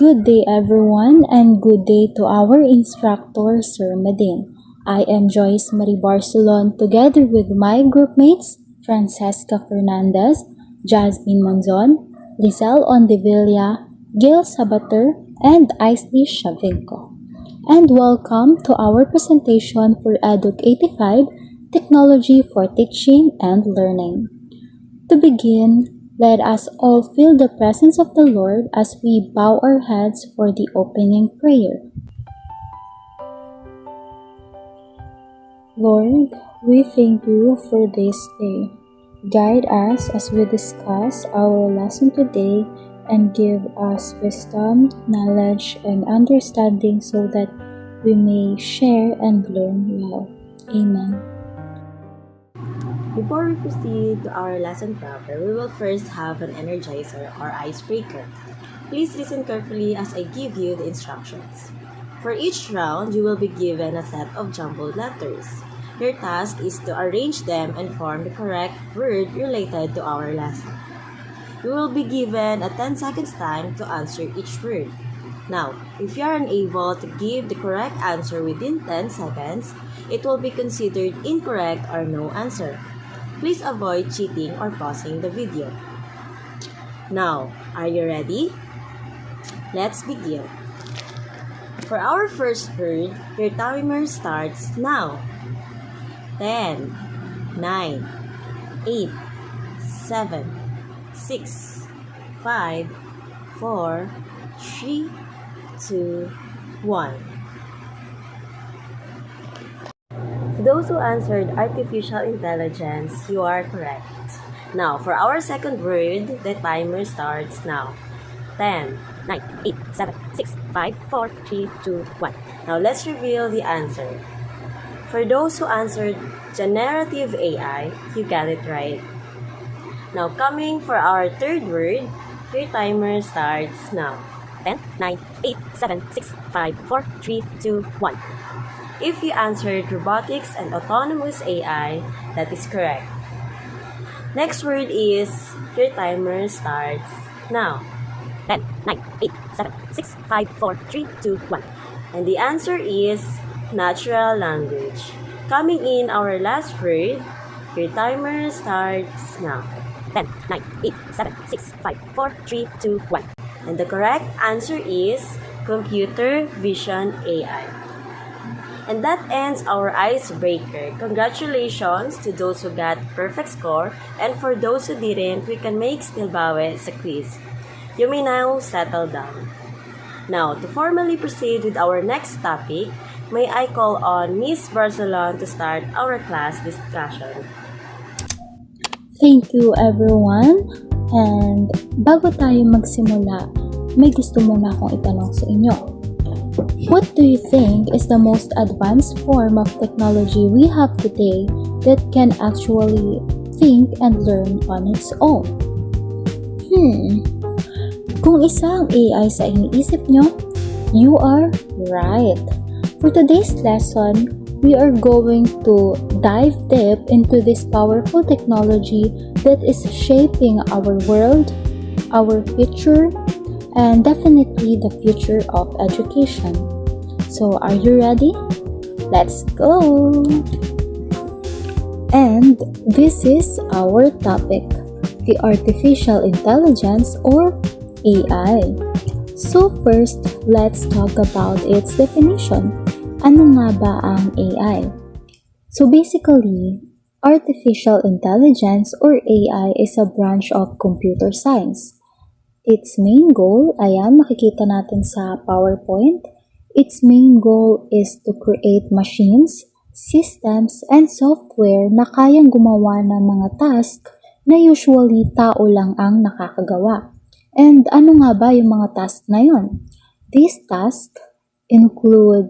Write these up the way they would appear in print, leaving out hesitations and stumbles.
Good day everyone and good day to our instructor Sir Medin. I am Joyce Marie Barcelon together with my groupmates Francesca Fernandez, Jasmine Monzon, Lizelle Ondevilla, Gail Sabater, and Isley Shavinko. And welcome to our presentation for Educ 85, Technology for Teaching and Learning. To begin, let us all feel the presence of the Lord as we bow our heads for the opening prayer. Lord, we thank you for this day. Guide us as we discuss our lesson today and give us wisdom, knowledge, and understanding so that we may share and learn well. Amen. Before we proceed to our lesson proper, we will first have an energizer or icebreaker. Please listen carefully as I give you the instructions. For each round, you will be given a set of jumbled letters. Your task is to arrange them and form the correct word related to our lesson. You will be given a 10 seconds time to answer each word. Now, if you are unable to give the correct answer within 10 seconds, it will be considered incorrect or no answer. Please avoid cheating or pausing the video. Now, are you ready? Let's begin. For our first word, your timer starts now. 10, 9, 8, 7, 6, 5, 4, 3, 2, 1. Those who answered artificial intelligence, you are correct. Now, for our second word, the timer starts now. 10, 9, 8, 7, 6, 5, 4, 3, 2, 1. Now, let's reveal the answer. For those who answered generative AI, you got it right. Now, coming for our third word, your timer starts now. 10, 9, 8, 7, 6, 5, 4, 3, 2, 1. If you answered robotics and autonomous AI, that is correct. Next word is, your timer starts now. 10, 9, 8, 7, 6, 5, 4, 3, 2, 1. And the answer is natural language. Coming in our last word, your timer starts now. 10, 9, 8, 7, 6, 5, 4, 3, 2, 1. And the correct answer is computer vision AI. And that ends our icebreaker. Congratulations to those who got perfect score, and for those who didn't, we can make still bawi sa quiz. You may now settle down. Now, to formally proceed with our next topic, may I call on Miss Barcelon to start our class discussion. Thank you everyone. And bago tayo magsimula, may gusto muna akong itanong sa inyo. What do you think is the most advanced form of technology we have today that can actually think and learn on its own? Kung isa ang AI sa iniisip nyo, you are right. For today's lesson, we are going to dive deep into this powerful technology that is shaping our world, our future, and definitely the future of education. So, are you ready? Let's go! And this is our topic, the artificial intelligence or AI. So first, let's talk about its definition. Ano nga ba ang AI? So basically, artificial intelligence or AI is a branch of computer science. Its main goal, ayan, makikita natin sa PowerPoint. Its main goal is to create machines, systems, and software na kayang gumawa ng mga task na usually tao lang ang nakakagawa. And ano nga ba yung mga task na yun? These tasks include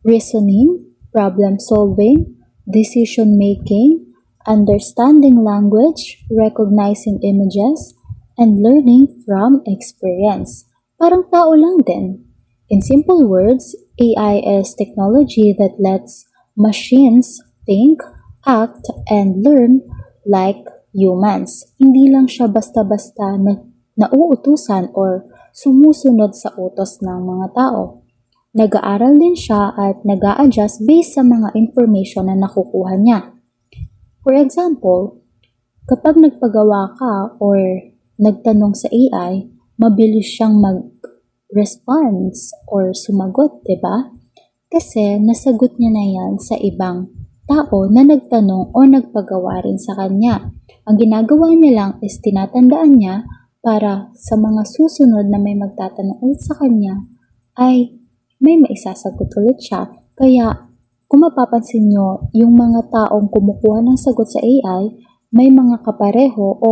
reasoning, problem solving, decision making, understanding language, recognizing images, and learning from experience. Parang tao lang din. In simple words, AI is technology that lets machines think, act, and learn like humans. Hindi lang siya basta-basta na nauutusan or sumusunod sa utos ng mga tao. Nag-aaral din siya at nag-a-adjust based sa mga information na nakukuha niya. For example, kapag nagpagawa ka or nagtanong sa AI, mabilis siyang mag-response or sumagot, di ba? Kasi nasagot niya na yan sa ibang tao na nagtanong o nagpagawa rin sa kanya. Ang ginagawa niya lang is tinatandaan niya para sa mga susunod na may magtatanong ulit sa kanya ay may maisasagot ulit siya. Kaya kung mapapansin nyo, yung mga taong kumukuha ng sagot sa AI, may mga kapareho o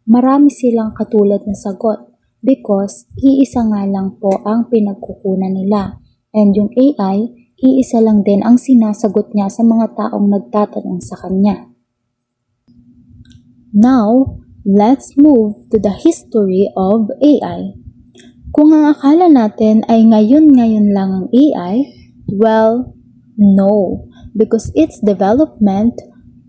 marami silang katulad na sagot because iisa nga lang po ang pinagkukunan nila. And yung AI, iisa lang din ang sinasagot niya sa mga taong nagtatanong sa kanya. Now, let's move to the history of AI. Kung ang akala natin ay ngayon lang ang AI, well, no, because its development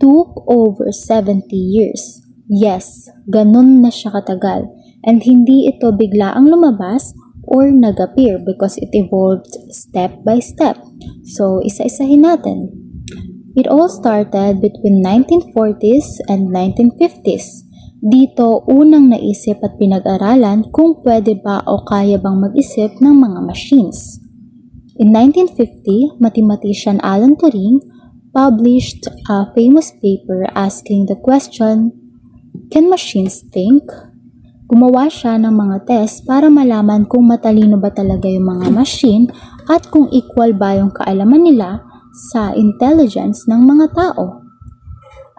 took over 70 years. Yes, ganun na siya katagal. And hindi ito bigla ang lumabas or nag-appear because it evolved step by step. So, isa-isahin natin. It all started between 1940s and 1950s. Dito, unang naisip at pinag-aralan kung pwede ba o kaya bang mag-isip ng mga machines. In 1950, mathematician Alan Turing published a famous paper asking the question, "Can machines think?" Gumawa siya ng mga test para malaman kung matalino ba talaga yung mga machine at kung equal ba yung kaalaman nila sa intelligence ng mga tao.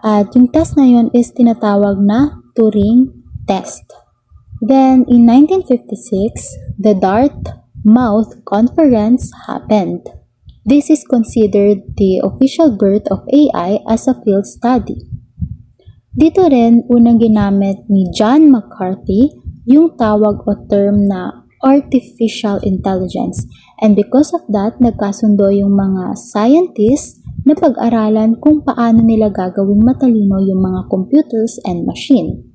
At yung test na yun is tinatawag na Turing test. Then, in 1956, the Dartmouth Conference happened. This is considered the official birth of AI as a field study. Dito rin unang ginamit ni John McCarthy yung tawag o term na artificial intelligence. And because of that, nagkasundo yung mga scientists na pag-aralan kung paano nila gagawing matalino yung mga computers and machine.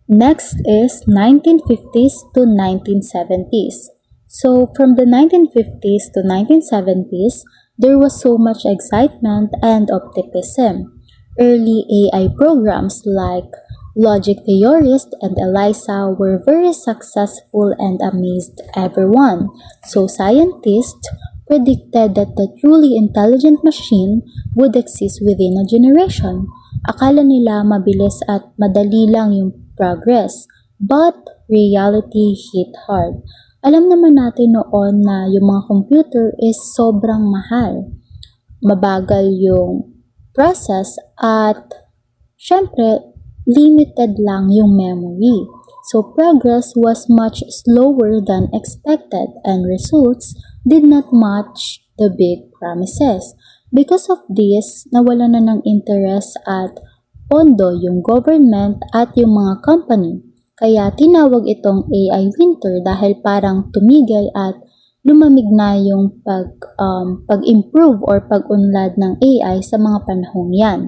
Next is 1950s to 1970s. So from the 1950s to 1970s, there was so much excitement and optimism. Early AI programs like Logic Theorist and ELIZA were very successful and amazed everyone. So scientists predicted that the truly intelligent machine would exist within a generation. Akala nila mabilis at madali lang yung progress, but reality hit hard. Alam naman natin noon na yung mga computer is sobrang mahal. Mabagal yung process at syempre limited lang yung memory. So progress was much slower than expected and results did not match the big promises. Because of this, nawala na ng interest at pondo yung government at yung mga company. Kaya tinawag itong AI winter dahil parang tumigil at lumamig na yung pag-improve or pag-unlad ng AI sa mga panahong yan.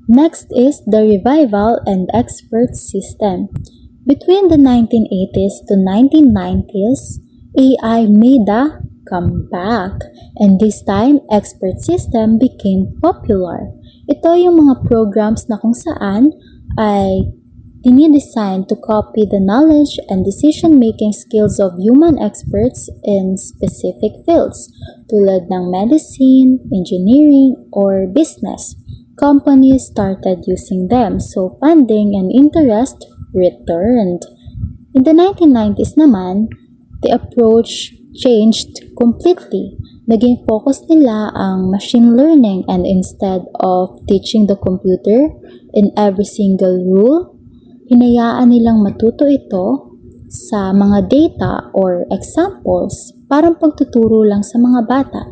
Next is the revival and expert system. Between the 1980s to 1990s, AI made a comeback, and this time, expert system became popular. Ito yung mga programs na kung saan ay dinidesign to copy the knowledge and decision-making skills of human experts in specific fields, tulad ng medicine, engineering, or business. Companies started using them, so funding and interest returned. In the 1990s naman, the approach changed completely. Naging focus nila ang machine learning, and instead of teaching the computer in every single rule, hinayaan nilang matuto ito sa mga data or examples, parang pagtuturo lang sa mga bata.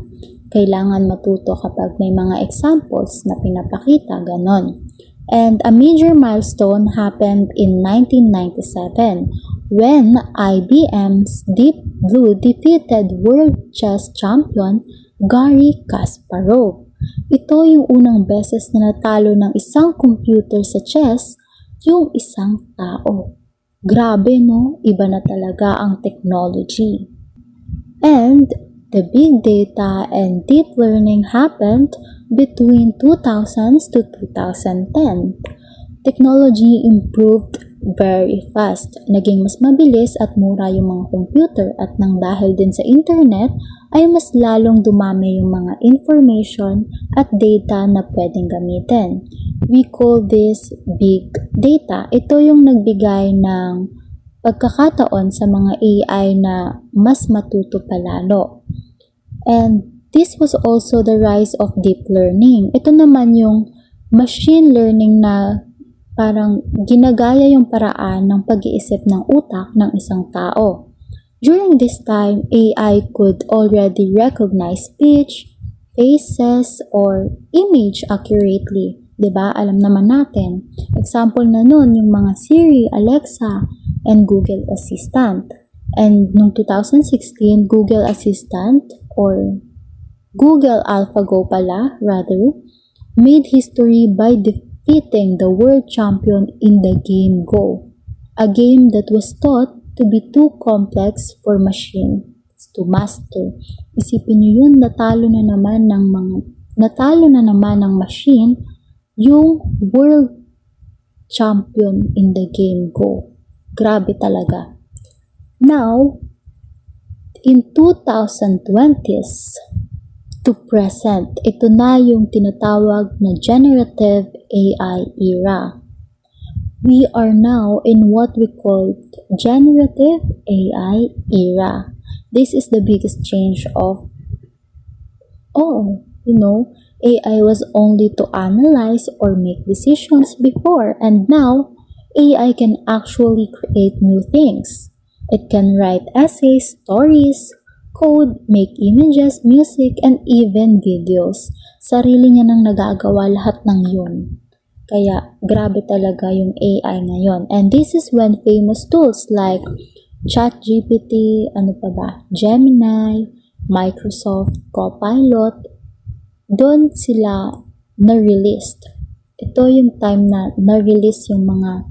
Kailangan matuto kapag may mga examples na pinapakita, ganon. And a major milestone happened in 1997 when IBM's Deep Blue defeated world chess champion Garry Kasparov. Ito yung unang beses na natalo ng isang computer sa chess yung isang tao. Grabe no, iba na talaga ang technology. And the big data and deep learning happened between 2000s to 2010. Technology improved very fast. Naging mas mabilis at mura yung mga computer at nang dahil din sa internet ay mas lalong dumami yung mga information at data na pwedeng gamitin. We call this big data. Ito yung nagbigay ng pagkakataon sa mga AI na mas matuto palalo. And this was also the rise of deep learning. Ito naman yung machine learning na parang ginagaya yung paraan ng pag-iisip ng utak ng isang tao. During this time, AI could already recognize speech, faces, or image accurately. 'Di ba? Alam naman natin. Example na nun, yung mga Siri, Alexa, and Google Assistant. And noong 2016, Google Assistant or Google AlphaGo pala, rather, made history by defeating the world champion in the game Go, a game that was thought to be too complex for machines to master. Isipin niyo yun, natalo na naman ng machine yung world champion in the game Go. Grabe talaga. Now, in 2020s to present, ito na yung tinatawag na generative AI era. We are now in what we call generative AI era. This is the biggest change of all. AI was only to analyze or make decisions before, and now AI can actually create new things. It can write essays, stories, code, make images, music, and even videos. Sarili niya nang nagagawa lahat ng yun. Kaya grabe talaga yung AI ngayon. And this is when famous tools like ChatGPT, Gemini, Microsoft Copilot, doon sila na-released. Ito yung time na na-release yung mga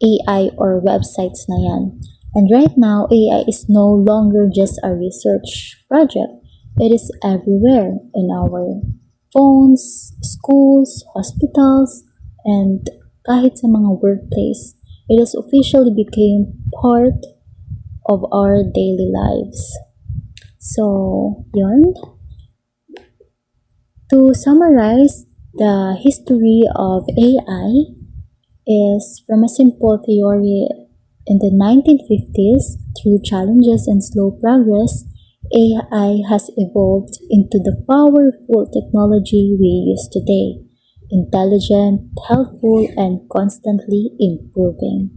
AI or websites na yan. And right now, AI is no longer just a research project. It is everywhere in our phones, schools, hospitals, and kahit sa mga workplace. It has officially became part of our daily lives. So, yun. To summarize, the history of AI is from a simple theory in the 1950s. Through challenges and slow progress, AI has evolved into the powerful technology we use today, intelligent, helpful, and constantly improving.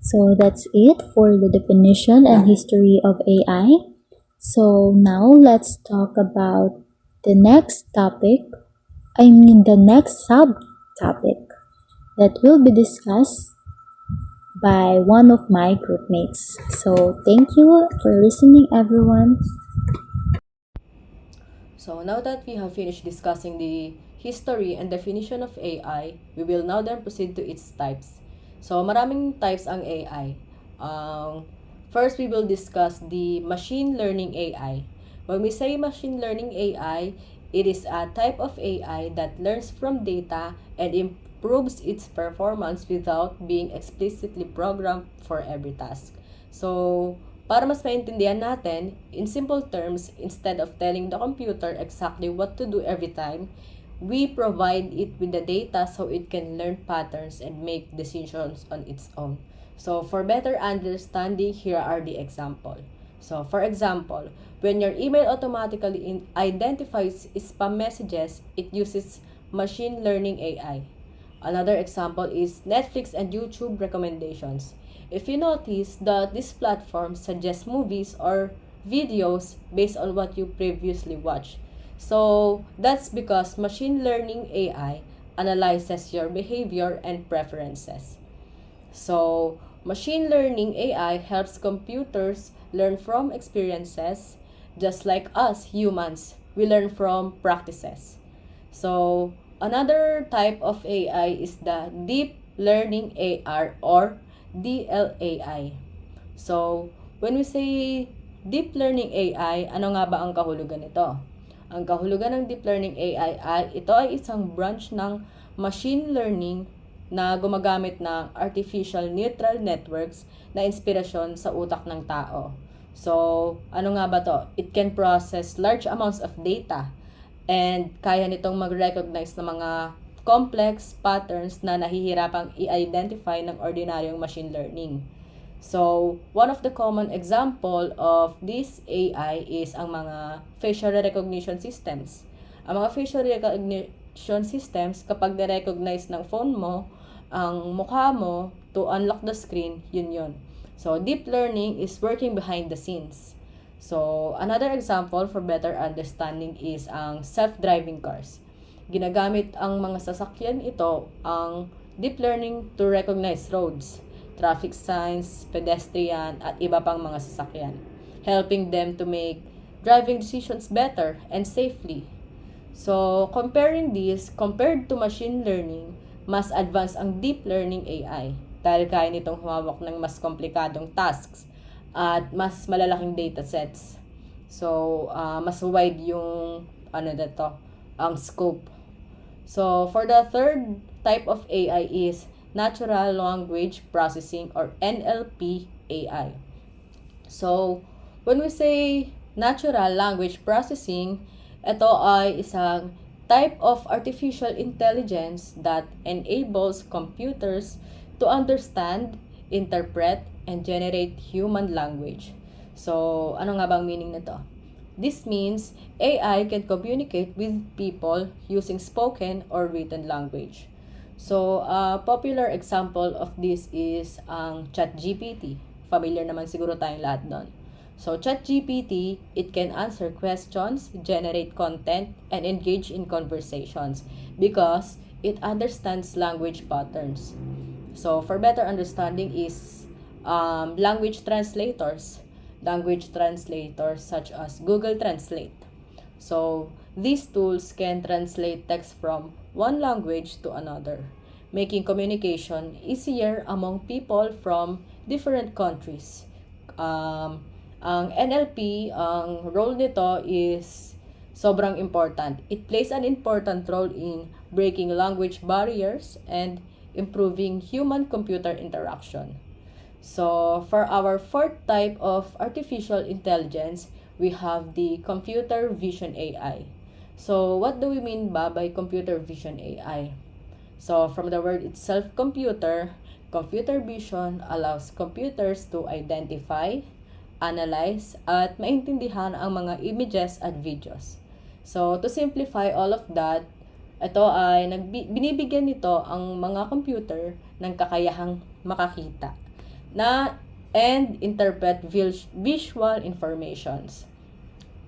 So that's it for the definition and history of AI. So now let's talk about the next the next subtopic that will be discussed by one of my groupmates. So thank you for listening, everyone. So now that we have finished discussing the history and definition of AI, we will now then proceed to its types. So maraming types ang AI. First, we will discuss the machine learning AI. When we say machine learning AI, it is a type of AI that learns from data and improves its performance without being explicitly programmed for every task. So, para mas maintindihan natin, in simple terms, instead of telling the computer exactly what to do every time, we provide it with the data so it can learn patterns and make decisions on its own. So, for better understanding, here are the example. So, for example, when your email automatically identifies spam messages, it uses machine learning AI. Another example is Netflix and YouTube recommendations. If you notice that these platforms suggest movies or videos based on what you previously watched. So, that's because machine learning AI analyzes your behavior and preferences. So, machine learning AI helps computers learn from experiences, just like us humans, we learn from practices. So, another type of AI is the deep learning AR or DLAI. So, when we say deep learning AI, ano nga ba ang kahulugan nito? Ang kahulugan ng deep learning AI ay ito ay isang branch ng machine learning na gumagamit ng artificial neural networks na inspirasyon sa utak ng tao. So, ano nga ba to? It can process large amounts of data and kaya nitong mag-recognize ng mga complex patterns na nahihirapang i-identify ng ordinaryong machine learning. So, one of the common example of this AI is ang mga facial recognition systems. Ang mga facial recognition systems, kapag na-recognize ng phone mo, ang mukha mo to unlock the screen, yun. So, deep learning is working behind the scenes. So, another example for better understanding is ang self-driving cars. Ginagamit ang mga sasakyan ito ang deep learning to recognize roads, traffic signs, pedestrian, at iba pang mga sasakyan, helping them to make driving decisions better and safely. So, compared to machine learning, mas advanced ang deep learning AI dahil kaya nitong humawak ng mas komplikadong tasks at mas malalaking datasets. So, mas wide yung ang scope. So, for the third type of AI is Natural Language Processing or NLP AI. So, when we say Natural Language Processing, ito ay isang type of artificial intelligence that enables computers to understand, interpret, and generate human language. So, ano nga bang meaning nito? This means AI can communicate with people using spoken or written language. So, a popular example of this is ang ChatGPT. Familiar naman siguro tayong lahat doon. So, ChatGPT, it can answer questions, generate content, and engage in conversations because it understands language patterns. So, for better understanding is language translators such as Google Translate. So, these tools can translate text from one language to another, making communication easier among people from different countries. Ang NLP, ang role nito is sobrang important. It plays an important role in breaking language barriers and improving human-computer interaction. So, for our fourth type of artificial intelligence, we have the computer vision AI. So, what do we mean by computer vision AI? So, from the word itself, computer vision allows computers to identify, analyze, at maintindihan ang mga images at videos. So, to simplify all of that, ito ay binibigyan nito ang mga computer ng kakayahang makakita na and interpret visual informations.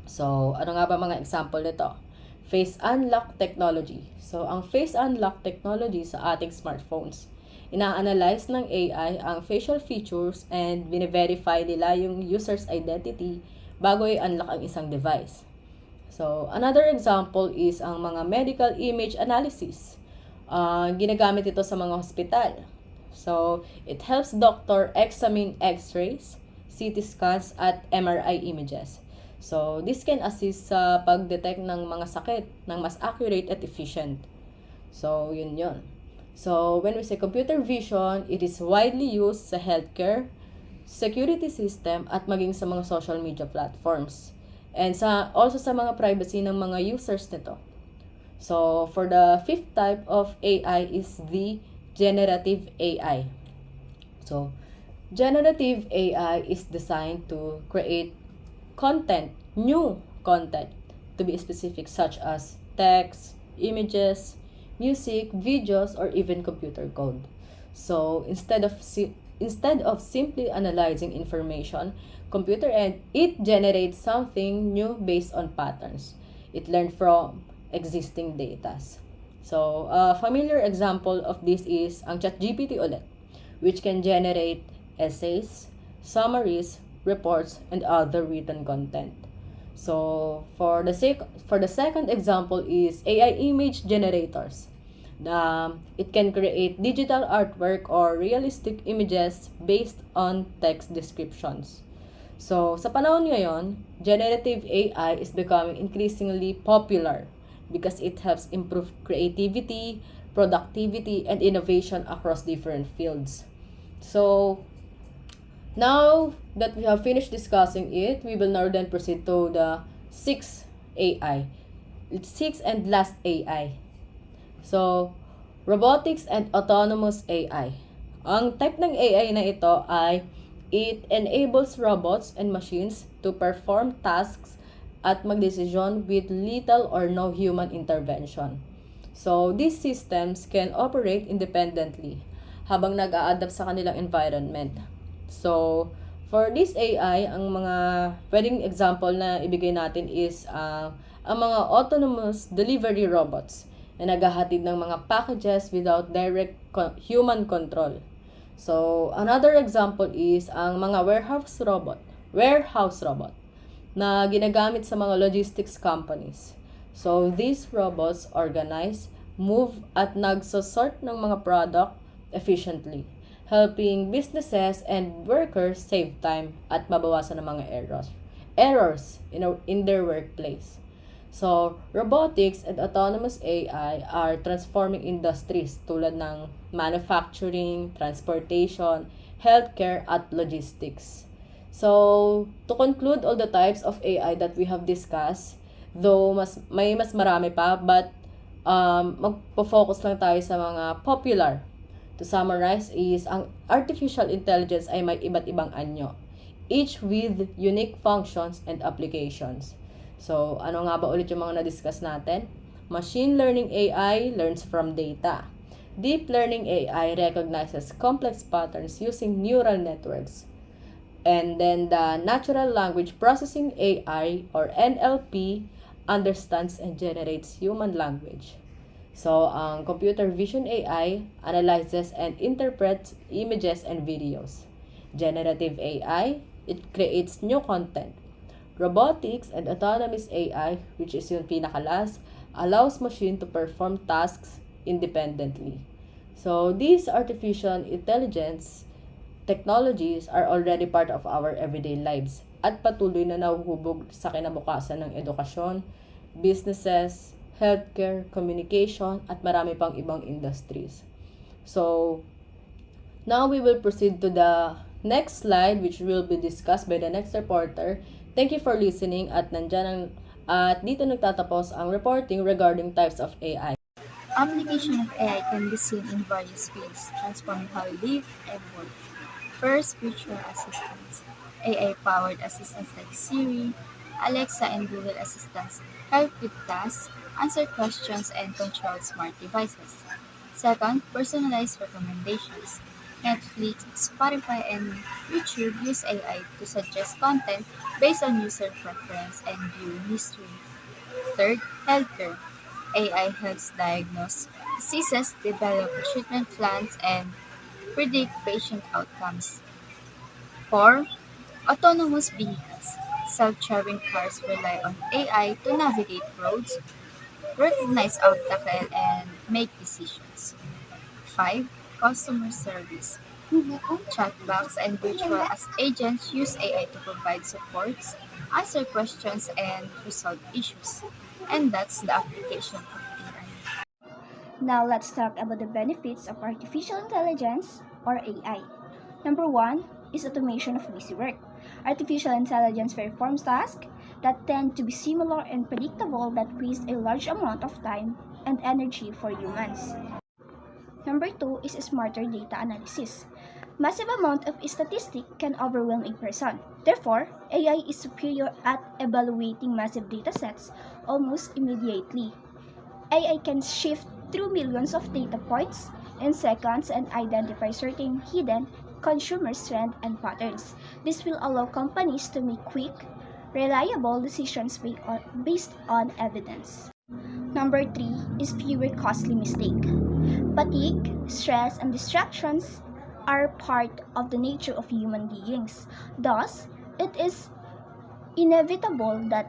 So, ano nga ba mga example nito? Face unlock technology. So, ang face unlock technology sa ating smartphones. Ina-analyze ng AI ang facial features and bine-verify nila yung user's identity bago i-unlock ang isang device. So, another example is ang mga medical image analysis. Ginagamit ito sa mga hospital. So, it helps doctor examine x-rays, CT scans, at MRI images. So, this can assist sa pag-detect ng mga sakit ng mas accurate at efficient. So, yun. So, when we say computer vision, it is widely used sa healthcare, security system, at maging sa mga social media platforms. And also sa mga privacy ng mga users nito. So, for the fifth type of AI is the generative AI. So, generative AI is designed to create new content, to be specific, such as text, images, music, videos, or even computer code. So, instead of simply analyzing information, it generates something new based on patterns. It learned from existing data. So, a familiar example of this is ang ChatGPT ulit, which can generate essays, summaries, reports, and other written content. So, for the second example is AI image generators. It can create digital artwork or realistic images based on text descriptions. So, sa panahon ngayon, generative AI is becoming increasingly popular because it helps improve creativity, productivity, and innovation across different fields. So, now that we have finished discussing it, we will now then proceed to the sixth AI. Sixth and last AI. So, robotics and autonomous AI. Ang type ng AI na ito ay it enables robots and machines to perform tasks at magdesisyon with little or no human intervention. So, these systems can operate independently habang nag-a-adapt sa kanilang environment. So, for this AI, ang mga pwedeng example na ibigay natin is ang mga autonomous delivery robots na naghahatid ng mga packages without direct human control. So, another example is ang mga warehouse robot na ginagamit sa mga logistics companies. So, these robots organize, move, at nagsosort ng mga product efficiently, helping businesses and workers save time at mabawasan ng mga errors in their workplace. So, robotics and autonomous AI are transforming industries tulad ng manufacturing, transportation, healthcare, at logistics. So, to conclude all the types of AI that we have discussed, though mas marami pa, but magpo-focus lang tayo sa mga popular. To summarize is, ang artificial intelligence ay may iba't ibang anyo, each with unique functions and applications. So, ano nga ba ulit yung mga na-discuss natin? Machine learning AI learns from data. Deep learning AI recognizes complex patterns using neural networks. And then the natural language processing AI or NLP understands and generates human language. So, ang computer vision AI analyzes and interprets images and videos. Generative AI, it creates new content. Robotics and autonomous AI, which is yung pinakalas, allows machine to perform tasks independently. So, these artificial intelligence technologies are already part of our everyday lives at patuloy na nahuhubog sa kinabukasan ng edukasyon, businesses, healthcare, communication, at marami pang ibang industries. So, now we will proceed to the next slide, which will be discussed by the next reporter. Thank you for listening at at dito nagtatapos ang reporting regarding types of AI. Application of AI can be seen in various fields, transforming how we live and work. First, virtual assistants. AI-powered assistants like Siri, Alexa, and Google Assistants help with tasks, answer questions, and control smart devices. Second, personalized recommendations. Netflix, Spotify, and YouTube use AI to suggest content based on user preference and viewing history. Third, healthcare. AI helps diagnose diseases, develop treatment plans, and predict patient outcomes. 4. Autonomous vehicles. Self-driving cars rely on AI to navigate roads, recognize obstacles, and make decisions. 5. Customer service. Chatbots and virtual agents use AI to provide supports, answer questions, and resolve issues. And that's the application of AI. Now let's talk about the benefits of artificial intelligence or AI. Number one is automation of busy work. Artificial intelligence performs tasks that tend to be similar and predictable that waste a large amount of time and energy for humans. Number two is smarter data analysis. Massive amount of statistics can overwhelm a person. Therefore, AI is superior at evaluating massive data sets almost immediately. AI can shift through millions of data points in seconds and identify certain hidden consumer trends and patterns. This will allow companies to make quick, reliable decisions based on evidence. Number three is fewer costly mistakes. Fatigue, stress, and distractions are part of the nature of human beings. Thus, it is inevitable that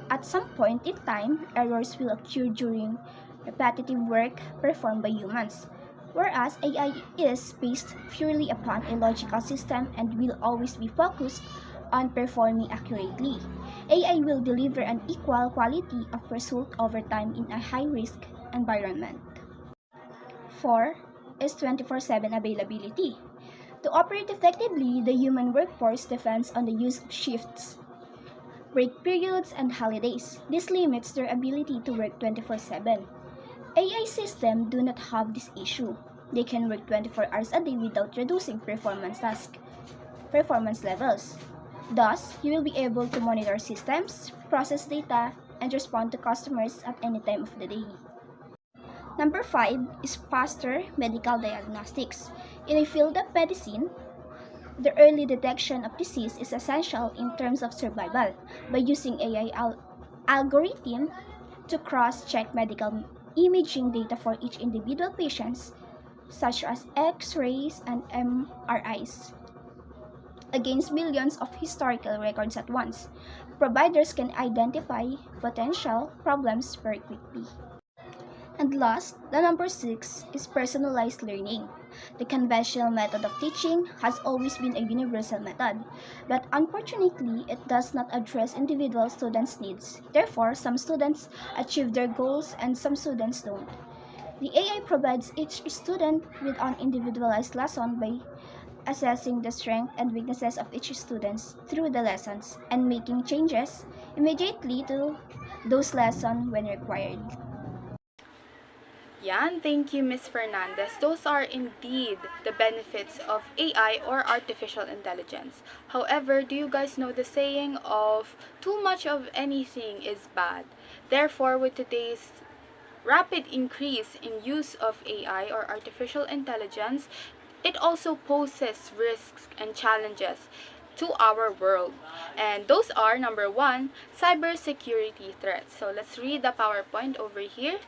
at some point in time, errors will occur during repetitive work performed by humans, whereas AI is based purely upon a logical system and will always be focused on performing accurately. AI will deliver an equal quality of result over time in a high-risk environment. 4 is 24/7 availability. To operate effectively, the human workforce depends on the use of shifts, break periods, and holidays. This limits their ability to work 24/7. AI systems do not have this issue. They can work 24 hours a day without reducing performance levels. Thus, you will be able to monitor systems, process data, and respond to customers at any time of the day. Number 5 is faster medical diagnostics. In a field of medicine, the early detection of disease is essential in terms of survival. By using AI algorithm to cross-check medical imaging data for each individual patients, such as X-rays and MRIs, against millions of historical records at once, providers can identify potential problems very quickly. And last, the number 6 is personalized learning. The conventional method of teaching has always been a universal method, but unfortunately, it does not address individual students' needs. Therefore, some students achieve their goals and some students don't. The AI provides each student with an individualized lesson by assessing the strengths and weaknesses of each student through the lessons and making changes immediately to those lessons when required. Yan, thank you, Miss Fernandez. Those are indeed the benefits of AI or artificial intelligence. However, do you guys know the saying of too much of anything is bad? Therefore, with today's rapid increase in use of AI or artificial intelligence, it also poses risks and challenges to our world. And those are number 1, cybersecurity threats. So let's read the PowerPoint over here.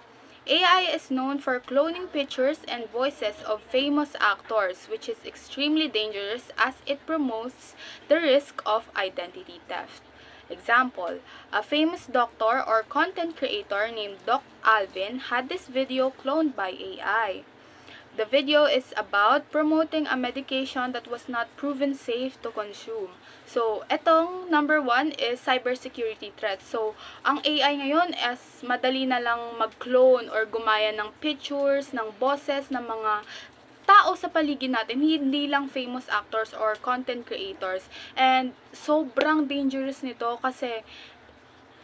AI is known for cloning pictures and voices of famous actors, which is extremely dangerous as it promotes the risk of identity theft. Example, a famous doctor or content creator named Doc Alvin had this video cloned by AI. The video is about promoting a medication that was not proven safe to consume. So, etong number 1 is cybersecurity threat. So, ang AI ngayon is madali na lang mag-clone or gumaya ng pictures, ng boses, ng mga tao sa paligid natin, hindi lang famous actors or content creators. And sobrang dangerous nito kasi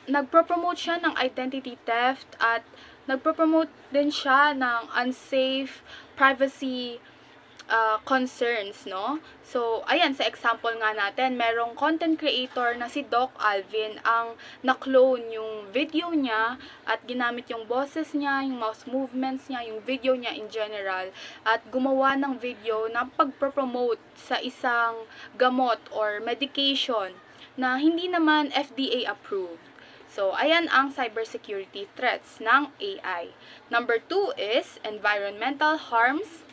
nagpo-promote siya ng identity theft at nagpo-promote din siya ng unsafe privacy concerns, no? So, ayan, sa example nga natin, merong content creator na si Doc Alvin ang na-clone yung video niya at ginamit yung boses niya, yung mouse movements niya, yung video niya in general at gumawa ng video na pagpropromote sa isang gamot or medication na hindi naman FDA approved. So, ayan ang cybersecurity threats ng AI. Number 2 is environmental harms.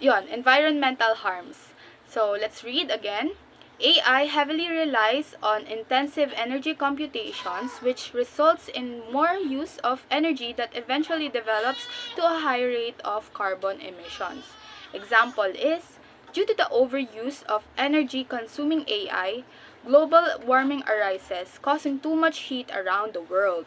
Environmental harms. So, let's read again. AI heavily relies on intensive energy computations, which results in more use of energy that eventually develops to a high rate of carbon emissions. Example is, due to the overuse of energy-consuming AI, global warming arises, causing too much heat around the world.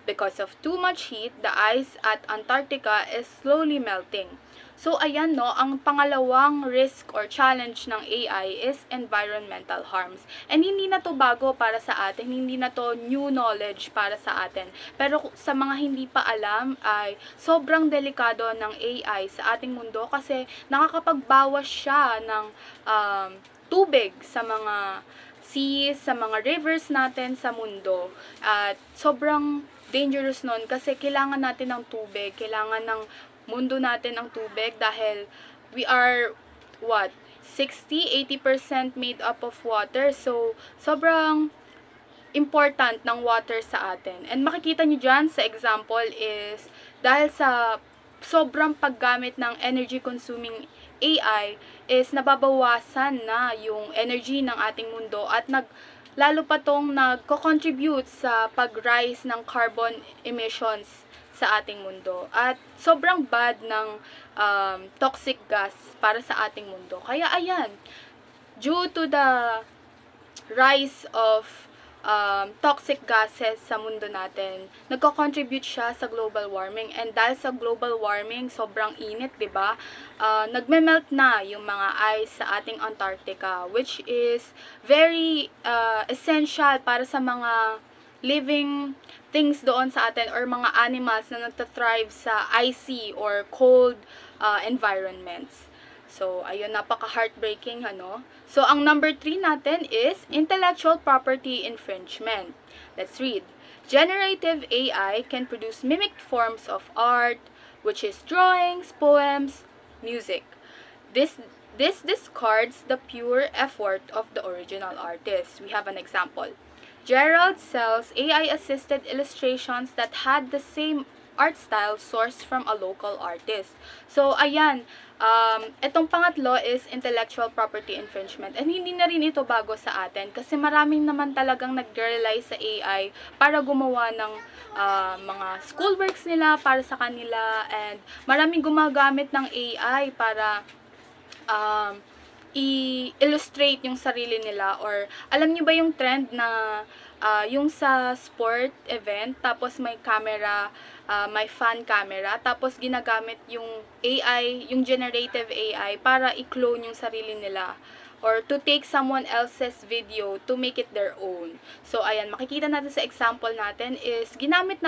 Because of too much heat, the ice at Antarctica is slowly melting. So, ayan no, ang pangalawang risk or challenge ng AI is environmental harms. And hindi na to bago para sa atin, hindi na to new knowledge para sa atin. Pero sa mga hindi pa alam ay sobrang delikado ng AI sa ating mundo kasi nakakapagbawas siya ng tubig sa mga seas, sa mga rivers natin sa mundo. At sobrang dangerous nun kasi kailangan natin ng tubig, kailangan ng mundo natin ng tubig dahil we are 60-80% made up of water. So, sobrang important ng water sa atin. And makikita nyo dyan sa example is dahil sa sobrang paggamit ng energy consuming AI is nababawasan na yung energy ng ating mundo at lalo pa tong nagko-contribute sa pag-rise ng carbon emissions sa ating mundo. At sobrang bad ng toxic gas para sa ating mundo. Kaya ayan, due to the rise of toxic gases sa mundo natin, nagko-contribute siya sa global warming. And dahil sa global warming, sobrang init, di ba? Nagme-melt na yung mga ice sa ating Antarctica, which is very essential para sa mga living things doon sa atin or mga animals na nagtathrive sa icy or cold environments. So, ayun, napaka-heartbreaking, ano? So, ang number 3 natin is intellectual property infringement. Let's read. Generative AI can produce mimicked forms of art, which is drawings, poems, music. This discards the pure effort of the original artist. We have an example. Gerald sells AI-assisted illustrations that had the same art style sourced from a local artist. So, ayan, itong pangatlo is intellectual property infringement. And hindi na rin ito bago sa atin kasi maraming naman talagang nag-rely sa AI para gumawa ng mga schoolworks nila para sa kanila, and maraming gumagamit ng AI para i-illustrate yung sarili nila. Or alam niyo ba yung trend na yung sa sport event, tapos may camera, may fan camera, tapos ginagamit yung AI, yung generative AI para i-clone yung sarili nila or to take someone else's video to make it their own. So ayan, makikita natin sa example natin is ginamit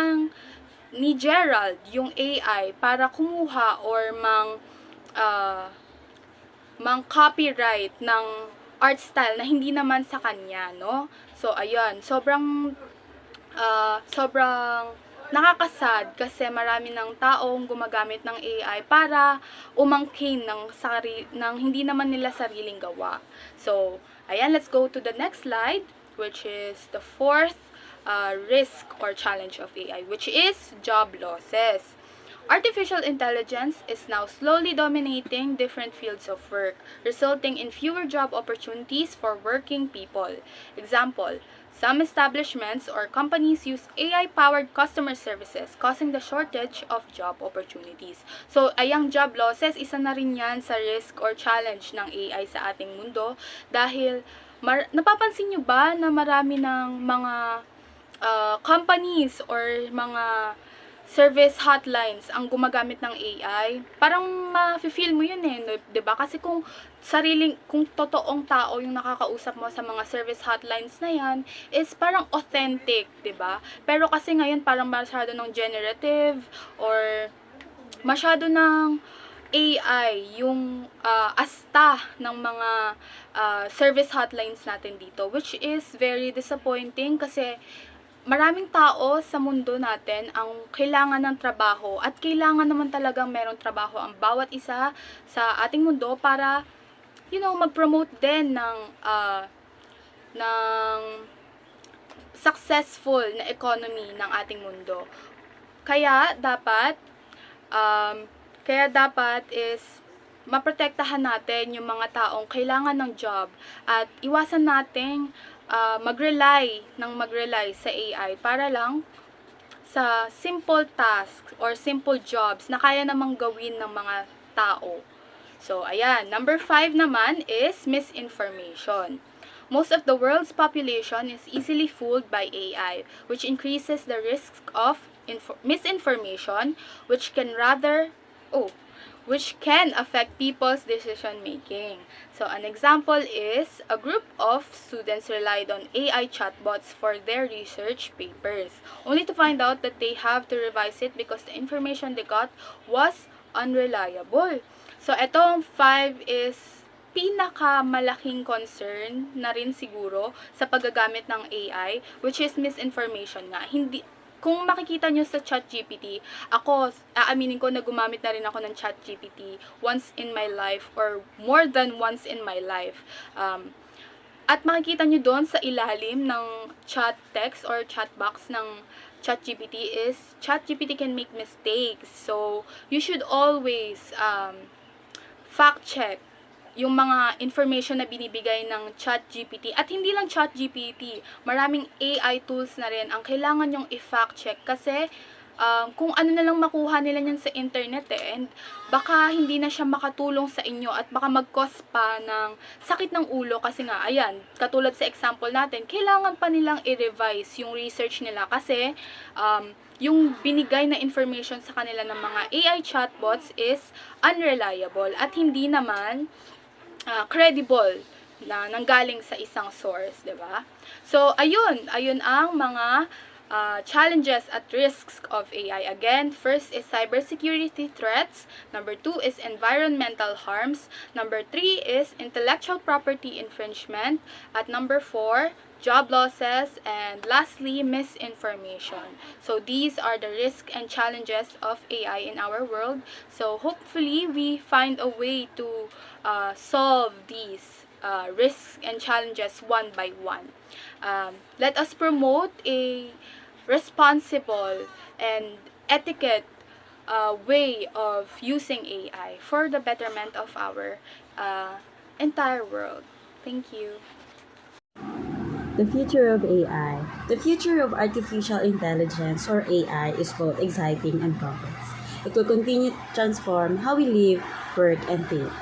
ni Gerald yung AI para kumuha or mang-copyright ng art style na hindi naman sa kanya, no? So, ayun, sobrang nakakasad kasi marami ng taong gumagamit ng AI para umangkin ng hindi naman nila sariling gawa. So, ayan, let's go to the next slide, which is the fourth risk or challenge of AI, which is job losses. Artificial intelligence is now slowly dominating different fields of work, resulting in fewer job opportunities for working people. Example, some establishments or companies use AI-powered customer services, causing the shortage of job opportunities. So, ayang job losses, isa na rin yan sa risk or challenge ng AI sa ating mundo dahil napapansin nyo ba na marami ng mga companies or mga service hotlines ang gumagamit ng AI? Parang ma-feel mo yun eh, no? 'Di ba? Kasi kung totoong tao yung nakakausap mo sa mga service hotlines na yan, is parang authentic, 'di ba? Pero kasi ngayon parang masyado ng generative or masyado ng AI yung asta ng mga service hotlines natin dito, which is very disappointing kasi maraming tao sa mundo natin ang kailangan ng trabaho at kailangan naman talagang merong trabaho ang bawat isa sa ating mundo para mag-promote din ng successful na economy ng ating mundo. Kaya dapat is maprotektahan natin yung mga taong kailangan ng job at iwasan nating mag-rely sa AI para lang sa simple tasks or simple jobs na kaya namang gawin ng mga tao. So, ayan. Number 5 naman is misinformation. Most of the world's population is easily fooled by AI, which increases the risk of misinformation, which can affect people's decision making. So, an example is a group of students relied on AI chatbots for their research papers, only to find out that they have to revise it because the information they got was unreliable. So, etong 5 is pinakamalaking concern na rin siguro sa paggagamit ng AI, which is misinformation nga. Kung makikita nyo sa ChatGPT, aaminin ko na gumamit na rin ako ng ChatGPT once in my life or more than once in my life. At makikita nyo doon sa ilalim ng chat text or chat box ng ChatGPT is ChatGPT can make mistakes. So, you should always fact check yung mga information na binibigay ng ChatGPT. At hindi lang ChatGPT, maraming AI tools na rin ang kailangan yung i-fact check kasi kung ano na lang makuha nila niyan sa internet and baka hindi na siya makatulong sa inyo at baka mag-cause pa ng sakit ng ulo kasi nga, ayan, katulad sa example natin, kailangan pa nilang i-revise yung research nila kasi yung binigay na information sa kanila ng mga AI chatbots is unreliable at hindi naman credible na nanggaling sa isang source, 'di ba? So, ayun ang mga challenges at risks of AI. Again, first is cybersecurity threats. Number 2 is environmental harms. Number 3 is intellectual property infringement. At number 4, job losses. And lastly, misinformation. So these are the risks and challenges of AI in our world. So hopefully, we find a way to solve these risks and challenges one by one. Let us promote a responsible and etiquette way of using AI for the betterment of our entire world. Thank you. The future of AI. The future of artificial intelligence or AI is both exciting and complex. It will continue to transform how we live, work, and think.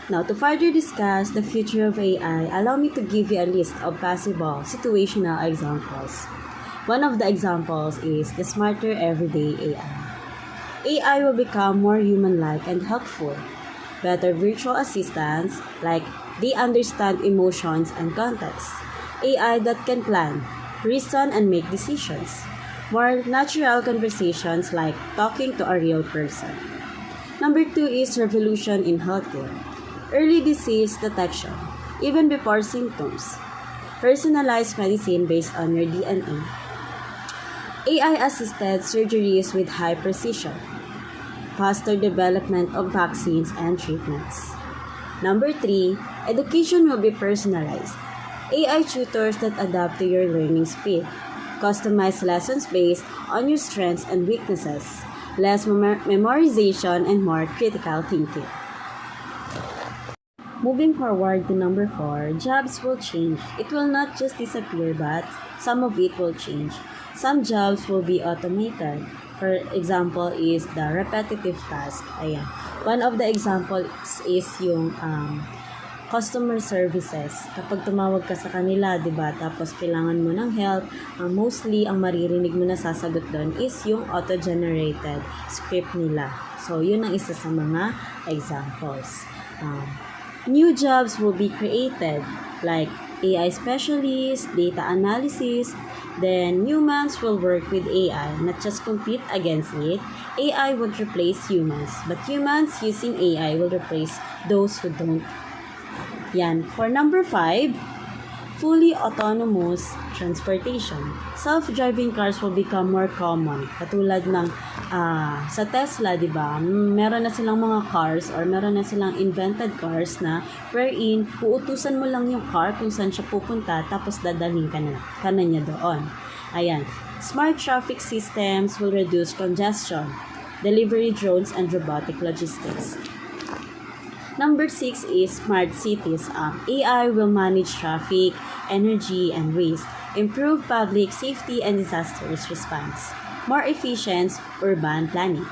Now, to further discuss the future of AI, allow me to give you a list of possible situational examples. One of the examples is the smarter everyday AI. AI will become more human-like and helpful. Better virtual assistants, like they understand emotions and context. AI that can plan, reason, and make decisions. More natural conversations like talking to a real person. Number 2 is revolution in healthcare. Early disease detection, even before symptoms. Personalized medicine based on your DNA. AI-assisted surgeries with high precision. Faster development of vaccines and treatments. Number 3, education will be personalized. AI tutors that adapt to your learning speed. Customized lessons based on your strengths and weaknesses. Less memorization and more critical thinking. Moving forward to number 4, jobs will change. It will not just disappear, but some of it will change. Some jobs will be automated. For example is the repetitive task. Ayan. One of the examples is yung customer services. Kapag tumawag ka sa kanila, 'di ba? Tapos kailangan mo ng help, mostly ang maririnig mo na sasagot doon is yung auto-generated script nila. So, yun ang isa sa mga examples. New jobs will be created like AI specialists, data analysis, then humans will work with AI, not just compete against it. AI would replace humans, but humans using AI will replace those who don't. Yan. For number 5, fully autonomous transportation. Self-driving cars will become more common. Katulad ng sa Tesla, di ba? Meron na silang mga cars or meron na silang invented cars na wherein uutusan mo lang yung car kung saan siya pupunta tapos dadalhin ka na niya doon. Ayan. Smart traffic systems will reduce congestion. Delivery drones and robotic logistics. Number 6 is smart cities. AI will manage traffic, energy, and waste, improve public safety and disaster response, more efficient urban planning.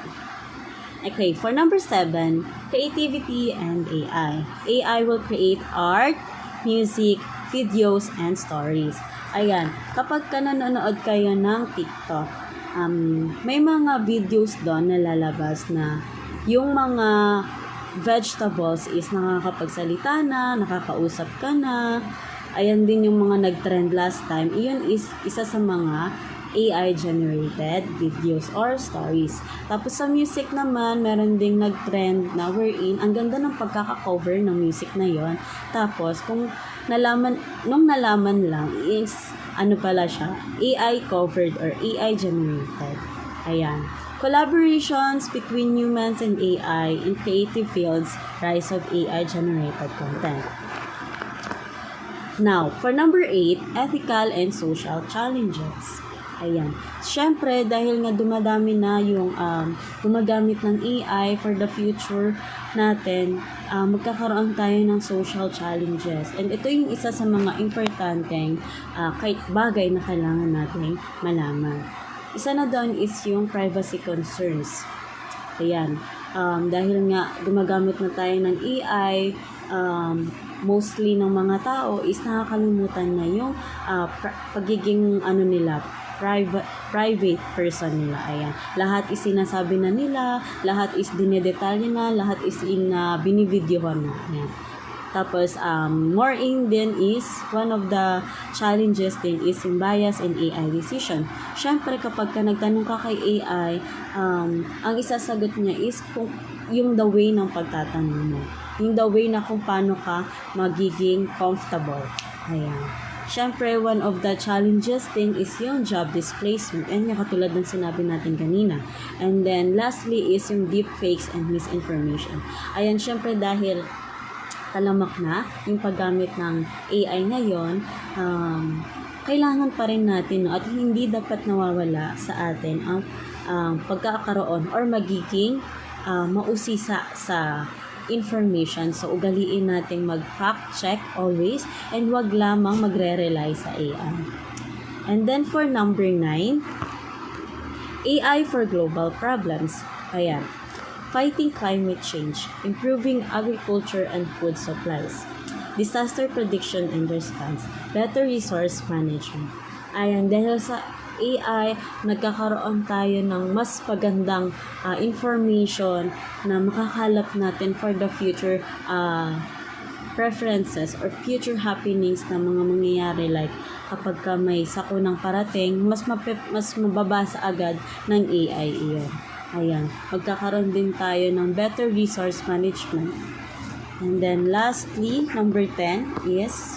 Okay, for number 7, creativity and AI. AI will create art, music, videos, and stories. Ayan, kapag ka nanonood kayo ng TikTok, may mga videos doon na lalabas na yung mga vegetables is nakakapagsalita na, nakakausap ka na. Ayan din yung mga nag-trend last time. Iyon is isa sa mga AI-generated videos or stories. Tapos sa music naman, meron ding nag-trend na wherein ang ganda ng pagkaka-cover ng music na yon. Tapos nung nalaman lang is ano pala siya, AI-covered or AI-generated. Ayan. Collaborations between humans and AI in creative fields, rise of AI-generated content. Now, for number 8, ethical and social challenges. Ayan. Siyempre, dahil nga dumadami na yung gumagamit ng AI for the future natin, magkakaroon tayo ng social challenges. And ito yung isa sa mga importanteng bagay na kailangan natin malaman. Isa na doon is yung privacy concerns. Ayan. Dahil nga gumagamit na tayo ng AI, mostly ng mga tao is nakakalimutan na yung pagiging nila, private person nila. Ayan. Lahat is sinasabi na nila, lahat is dinedetalye na, lahat is binivideohan na. Ayan. Tapos, more in din is, one of the challenges din is yung bias in AI decision. Siyempre, kapag ka nagtanong ka kay AI, ang isasagot niya is yung the way ng pagtatanong mo. Yung the way na kung paano ka magiging comfortable. Ayan. Siyempre, one of the challenges din is yung job displacement. And yung katulad ng sinabi natin kanina. And then, lastly is yung deepfakes and misinformation. Ayan, siyempre dahil talamak na yung paggamit ng AI ngayon, kailangan pa rin natin at hindi dapat nawawala sa atin ang pagkakaroon or magiging mausisa sa information. So, ugaliin natin mag-fact check always and wag lamang magre-rely sa AI. And then for number 9, AI for global problems. Ayan. Fighting climate change, improving agriculture and food supplies, disaster prediction and response, better resource management. Ayan, dahil sa AI, nagkakaroon tayo ng mas pagandang information na makakalap natin for the future preferences or future happenings na mga mangyayari, like kapag ka may sakunang parating, mas mababasa agad ng AI iyon. Ayan, magkakaroon din tayo ng better resource management. And then lastly, number 10 is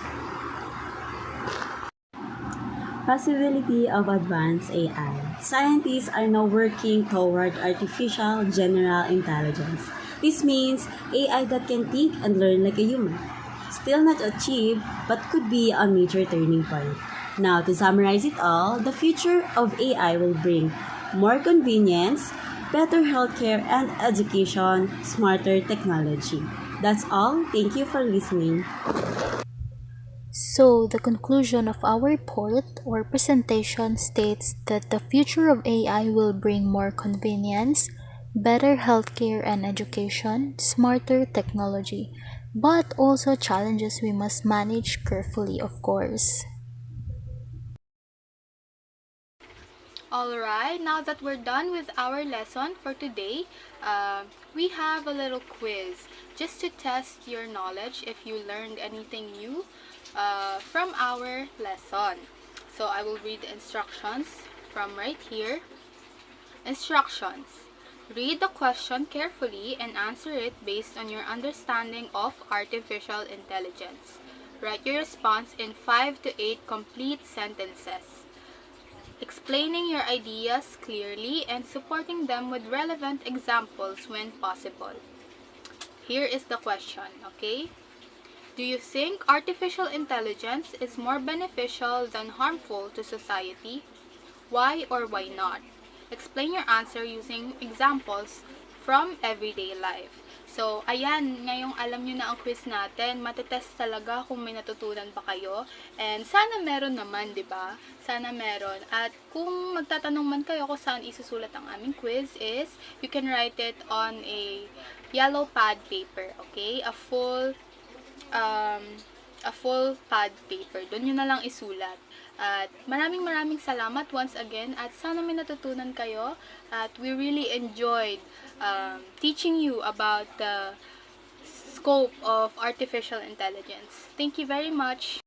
possibility of advanced AI. Scientists are now working toward artificial general intelligence. This means AI that can think and learn like a human. Still not achieved, but could be a major turning point. Now, to summarize it all, the future of AI will bring more convenience, better healthcare and education, smarter technology. That's all. Thank you for listening. So, the conclusion of our report or presentation states that the future of AI will bring more convenience, better healthcare and education, smarter technology, but also challenges we must manage carefully, of course. Alright, now that we're done with our lesson for today, we have a little quiz just to test your knowledge if you learned anything new from our lesson. So I will read the instructions from right here. Instructions. Read the question carefully and answer it based on your understanding of artificial intelligence. Write your response in 5 to 8 complete sentences, explaining your ideas clearly and supporting them with relevant examples when possible. Here is the question, okay? Do you think artificial intelligence is more beneficial than harmful to society? Why or why not? Explain your answer using examples from everyday life. So, ayan, ngayong alam nyo na ang quiz natin, matetest talaga kung may natutunan ba kayo. And sana meron naman, di ba? Sana meron. At kung magtatanong man kayo kung saan isusulat ang aming quiz is, you can write it on a yellow pad paper, okay? A full pad paper. Doon nyo na lang isulat. At maraming salamat once again at sana may natutunan kayo at we really enjoyed teaching you about the scope of artificial intelligence. Thank you very much.